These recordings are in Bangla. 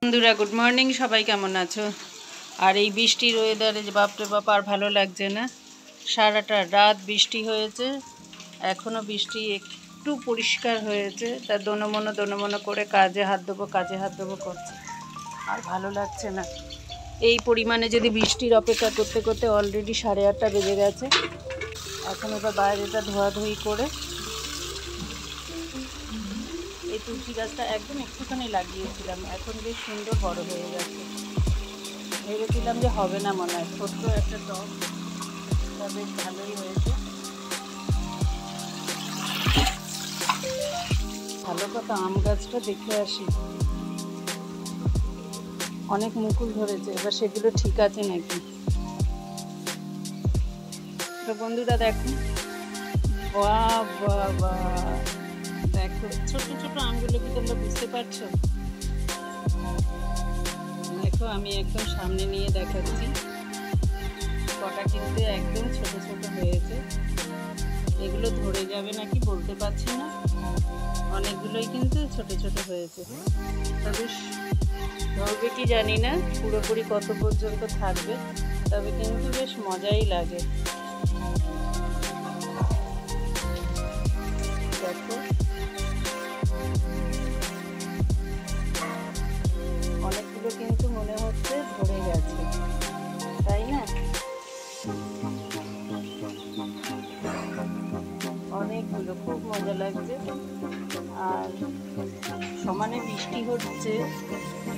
বন্ধুরা গুড মর্নিং, সবাই কেমন আছো? আর এই বৃষ্টির ওয়েদারে যে বাপরে বাপ আর ভালো লাগছে না। সারাটা রাত বৃষ্টি হয়েছে, এখনও বৃষ্টি একটু পরিষ্কার হয়েছে, তা দোনো করে কাজে হাত দেবো করছে, আর ভালো লাগছে না। এই পরিমাণে যদি বৃষ্টির অপেক্ষা করতে করতে অলরেডি 8:30 বেজে গেছে। এখন এবার বাইরেটা ধোয়াধুয়ি করে এই তুলসী গাছটা একদম একটুখানি লাগিয়েছিলাম, এখন বেশ সুন্দর বড় হয়ে গেছে। ভেবেছিলাম যে হবে না মনে হয়, ছোট্ট একটা টব, তা বেশ ভালোই হয়েছে। ভালো কথা, আম গাছটা দেখে আসি, অনেক মুকুল ধরেছে, এবার সেগুলো ঠিক আছে নাকি। তো বন্ধুরা দেখো, বাবা দেখো ছোট ছোট আমগুলো, কি তোমরা বুঝতে পারছো? দেখো আমি একদম সামনে নিয়ে দেখাচ্ছি, কটা কিন্তু একদম ছোট ছোট হয়েছে। এগুলো ধরে যাবে নাকি বলতে পারছি না, অনেকগুলোই কিন্তু ছোট ছোট হয়েছে। তবে ধরবে কি জানি না, পুরোপুরি কত পর্যন্ত থাকবে, তবে কিন্তু বেশ মজাই লাগে। দেখো অনেকগুলো কিন্তু মনে হচ্ছে ধরে গেছে, তাই না? অনেকগুলো, খুব মজা লাগছে। আর সমানে বৃষ্টি হচ্ছে,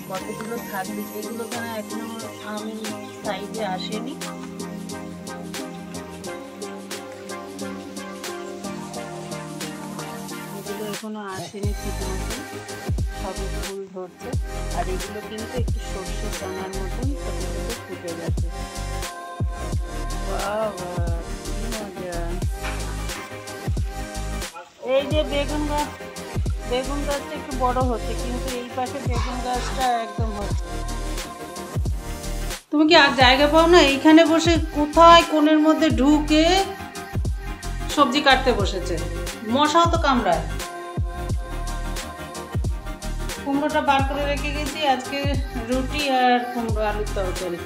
কতগুলো থাকবে সেগুলো কেন এখনো আমি সাইডে আসেনি। এগুলো এখনো আসেনি ঠিক মতো, সবই ফুল ধরছে। আর এগুলো কিন্তু একটু সর্ষের দানার মতন ছোট ছোট ফুটে গেছে। বাবা কি মজা! এই যে বেগুন গাছটা একটু বড় হচ্ছে, কিন্তু এই পাশে বেগুন গাছটা একদম হচ্ছে। তুমি কি আর জায়গা পাও না? এইখানে বসে কোথায় কোণের মধ্যে ঢুকে সবজি কাটতে বসেছে, মশাও তো কামড়ায়। কুমড়োটা বার করে রেখে গেছি, আজকে রুটি আর কুমড়ো আলুর তরকারি।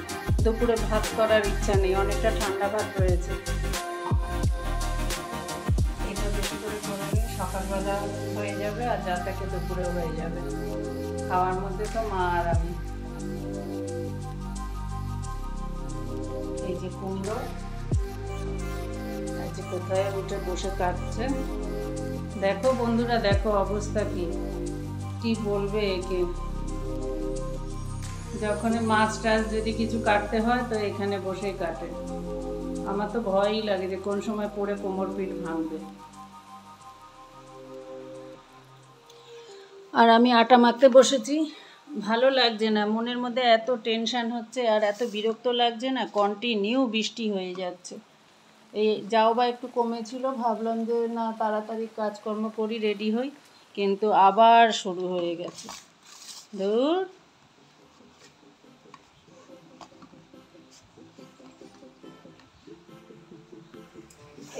দুপুরে ভাত করার ইচ্ছা নেই, অনেকটা ঠান্ডা ভাত রয়েছে। এটা বেশি করে করে নিয়ে সকালবেলা হয়ে যাবে, আর যা থেকে দুপুরেও হয়ে যাবে। খাওয়ার মধ্যে তো মা আর আমি। এই যে কুমড়ো, এই যে কোথায় উঠে বসে কাটছে। দেখো বন্ধুরা, দেখো অবস্থা কি বলবে একে। যখন মাছ টাছ যদি কিছু কাটতে হয় তো এখানে বসেই কাটে। আমার তো ভয়ই লাগে যে কোন সময় পড়ে কোমর পিঠ ভাঙবে। আর আমি আটা মাখতে বসেছি, ভালো লাগছে না, মনের মধ্যে এত টেনশন হচ্ছে আর এত বিরক্ত লাগছে না, কন্টিনিউ বৃষ্টি হয়ে যাচ্ছে। এই যাও বা একটু কমেছিল, ভাবলাম যে না তাড়াতাড়ি কাজকর্ম করি, রেডি হই, কিন্তু আবার শুরু হয়ে গেছে। ধুর,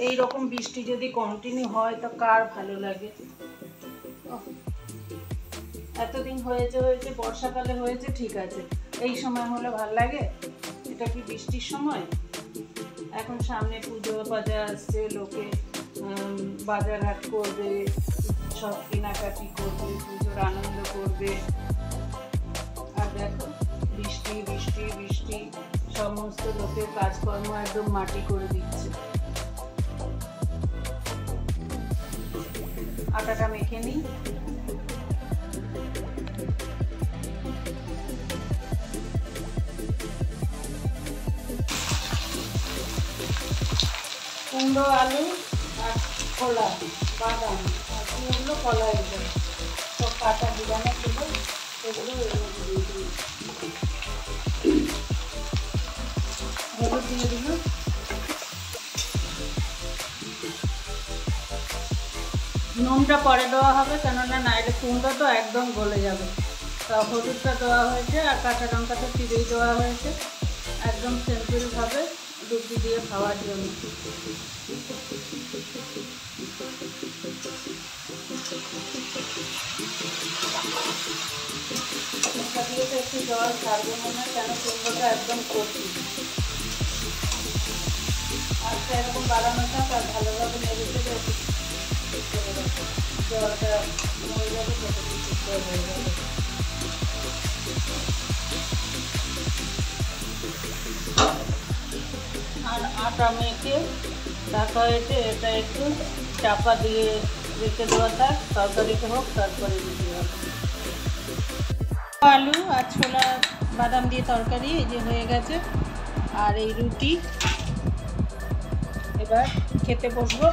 এই রকম বৃষ্টি যদি কন্টিনিউ হয় তো কার ভালো লাগে? এতদিন হয়েছে বর্ষাকালে হয়েছে ঠিক আছে, এই সময় হলে ভাল লাগে? এটা কি বৃষ্টির সময়? এখন সামনে পুজো বাজার আসছে, লোকে বাজার হাট করবে, সব কেনাকাটি করবে, পুজোর আনন্দ করবে। আর দেখো বৃষ্টি বৃষ্টি বৃষ্টি, সমস্ত লোকের কাজকর্ম একদম মাটি করে দিচ্ছে। আটাটা মেখে নিই। কুমড়ো, আলু আর কলা, বাদাম আর এগুলো কলা, এগুলো সব কাটা বিদানা ছিল, এগুলো দিয়ে দিই। হলুদ দিয়ে দিল, নুনটা পরে দেওয়া হবে, কেননা নাইলে কুমড়ো তো একদম গলে যাবে। তা হলুদটা দেওয়া হয়েছে, আর কাঁচা লঙ্কাটা চিড়েই দেওয়া হয়েছে, একদম সিম্পলভাবে রুটি দিয়ে খাওয়ার জন্য। দিয়ে একটু জল ছাড়বে মনে হয়, কেন কুমড়োটা একদম কচি। আচ্ছা, এরকম বাড়ানো থাক আর ভালোভাবে নেড়ে চেড়ে জলটা মরে যাবে, যতটুকু সিদ্ধ হয়ে যাবে। আর আটা মেখে রাখা হয়েছে, এটা একটু চাপা দিয়ে রেখে দেওয়া থাক, তরকারিতে হোক তারপরে দিতে হবে। আলু আর ছোলা বাদাম দিয়ে তরকারি এই যে হয়ে গেছে, আর এই রুটি। এবার খেতে বসবো।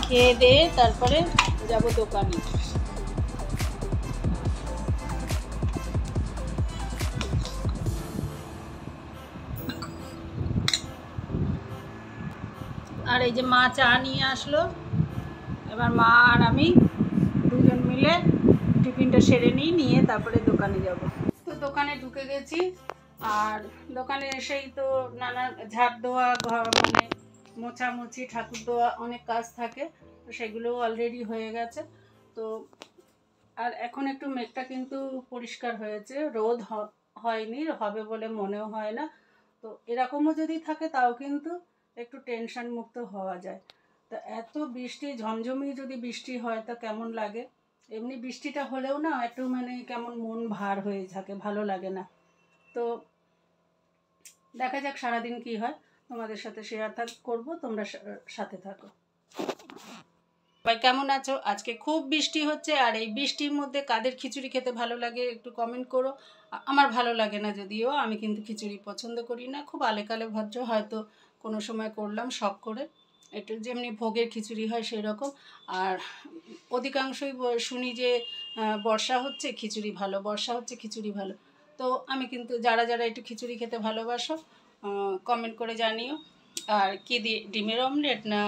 খেয়ে দিয়ে তারপরে যাব দোকানে। আর এই যে মা চা নিয়ে আসলো, এবার মা আর আমি দুজন মিলে টিফিনটা সেরে নিয়ে তারপরে দোকানে যাব। তো দোকানে ঢুকে গেছি, আর দোকানে এসেই তো নানা ঝাড় দেওয়া, মানে মোছামুছি, ঠাকুর দেওয়া, অনেক কাজ থাকে, তো সেগুলোও অলরেডি হয়ে গেছে। তো আর এখন একটু মেঘটা কিন্তু পরিষ্কার হয়েছে, রোদ হয়নি, হবে বলে মনেও হয় না। তো এরকমও যদি থাকে তাও কিন্তু একটু টেনশন মুক্ত হওয়া যায়। তো এত বৃষ্টি, ঝমঝমি যদি বৃষ্টি হয় তা কেমন লাগে। এমনি বৃষ্টিটা হলেও না একটু মানে কেমন মন ভার হয়ে থাকে, ভালো লাগে না। তো দেখা যাক সারাদিন কি হয়, তোমাদের সাথে শেয়ার করবো, তোমরা সাথে থাকো। সবাই কেমন আছো? আজকে খুব বৃষ্টি হচ্ছে, আর এই বৃষ্টির মধ্যে কাদের খিচুড়ি খেতে ভালো লাগে একটু কমেন্ট করো। আমার ভালো লাগে না, যদিও আমি কিন্তু খিচুড়ি পছন্দ করি না, খুব আলেকালে ভদ্র, হয়তো কোনো সময় করলাম শখ করে, একটু যেমনি ভোগের খিচুড়ি হয় সেই রকম। আর অধিকাংশই শুনি যে বর্ষা হচ্ছে খিচুড়ি ভালো, বর্ষা হচ্ছে খিচুড়ি ভালো। তো আমি কিন্তু যারা যারা একটু খিচুড়ি খেতে ভালোবাসো কমেন্ট করে জানিও। আর কী দিয়ে, ডিমের অমলেট না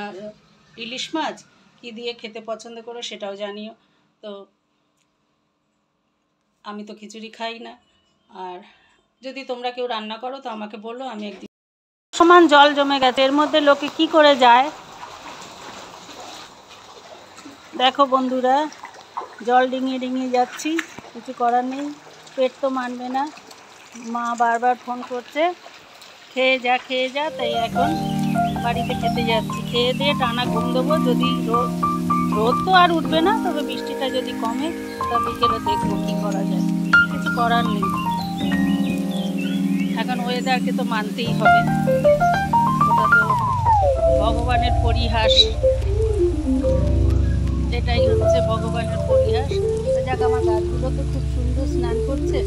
ইলিশ মাছ, কী দিয়ে খেতে পছন্দ করো সেটাও জানিও। তো আমি তো খিচুড়ি খাই না, আর যদি তোমরা কেউ রান্না করো তো আমাকে বলো, আমি একদিন। সমান জল জমে গেছে, এর মধ্যে লোকে কি করে যায় দেখো বন্ধুরা, জল ডিঙিয়ে ডিঙিয়ে যাচ্ছি, কিছু করার নেই, পেট তো মানবে না। মা বারবার ফোন করছে খেয়ে যা খেয়ে যা, তাই এখন বাড়িতে খেতে যাচ্ছি। খেয়ে দিয়ে টানা ঘুম দেবো, যদি রোদ তো আর উঠবে না, তবে বৃষ্টিটা যদি কমে তা বিকেলে দেখবো কী করা যায়, কিছু করার নেই। এখন ওয়েদারকে তো মানতেই হবে, ওটা তো ভগবানের পরিহাস, এটাই হচ্ছে ভগবানের পরিহাস। যাক, আমার গাছগুলো তো খুব সুন্দর স্নান করছে।